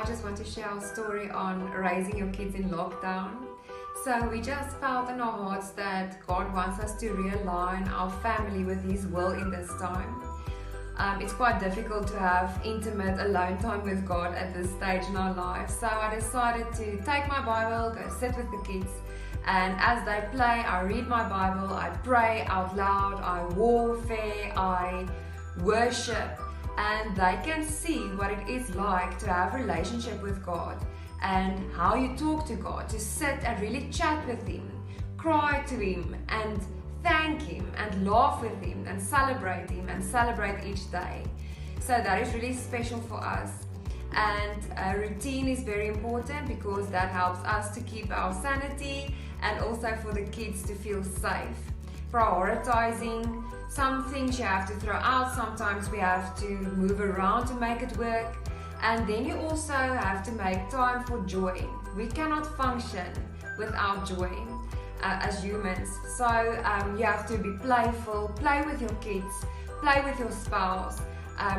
I just want to share our story on raising your kids in lockdown. So we just felt in our hearts that God wants us to realign our family with His will in this time. It's quite difficult to have intimate alone time with God at this stage in our lives. So I decided to take my Bible, go sit with the kids, and as they play, I read my Bible, I pray out loud, I warfare, I worship, and they can see what it is like to have a relationship with God and how you talk to God, to sit and really chat with Him, cry to Him and thank Him and laugh with Him and celebrate each day. So that is really special for us. And routine is very important because that helps us to keep our sanity and also for the kids to feel safe. Prioritizing, some things you have to throw out, sometimes we have to move around to make it work. And then you also have to make time for joy. We cannot function without joy as humans. So you have to be playful, play with your kids, play with your spouse.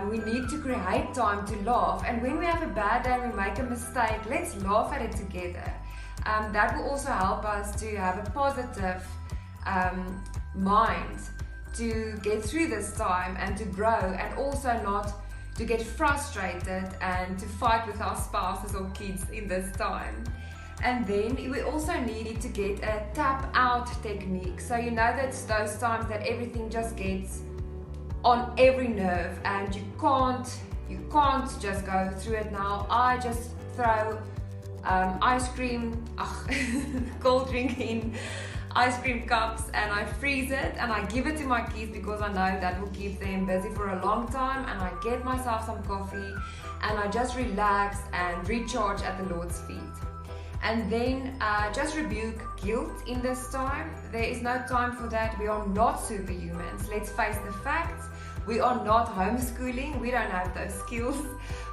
We need to create time to laugh, and when we have a bad day, we make a mistake, let's laugh at it together. That will also help us to have a positive mind to get through this time and to grow, and also not to get frustrated and to fight with our spouses or kids in this time. And then we also need to get a tap out technique. So you know that's those times that everything just gets on every nerve and you can't just go through it now. I just throw ice cream, cold drink in ice cream cups, and I freeze it and I give it to my kids because I know that will keep them busy for a long time, and I get myself some coffee and I just relax and recharge at the Lord's feet. And then just rebuke guilt in this time. There is no time for that. We are not superhumans. Let's face the facts. We are not homeschooling. We don't have those skills.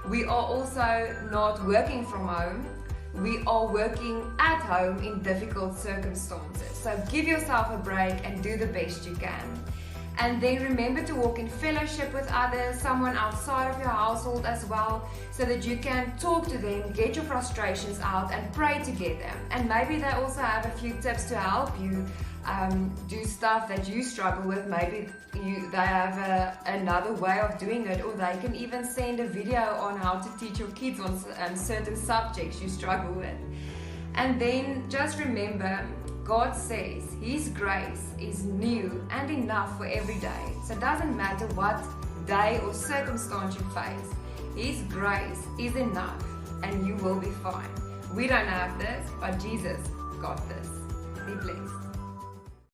We are also not working from home. We are working at home in difficult circumstances. So give yourself a break and do the best you can. And then remember to walk in fellowship with others, someone outside of your household as well, so that you can talk to them, get your frustrations out and pray together. And maybe they also have a few tips to help you do stuff that you struggle with. Maybe they have another way of doing it, or they can even send a video on how to teach your kids on certain subjects you struggle with. And then just remember, God says His grace is new and enough for every day. So it doesn't matter what day or circumstance you face, His grace is enough and you will be fine. We don't have this, but Jesus got this. Be blessed.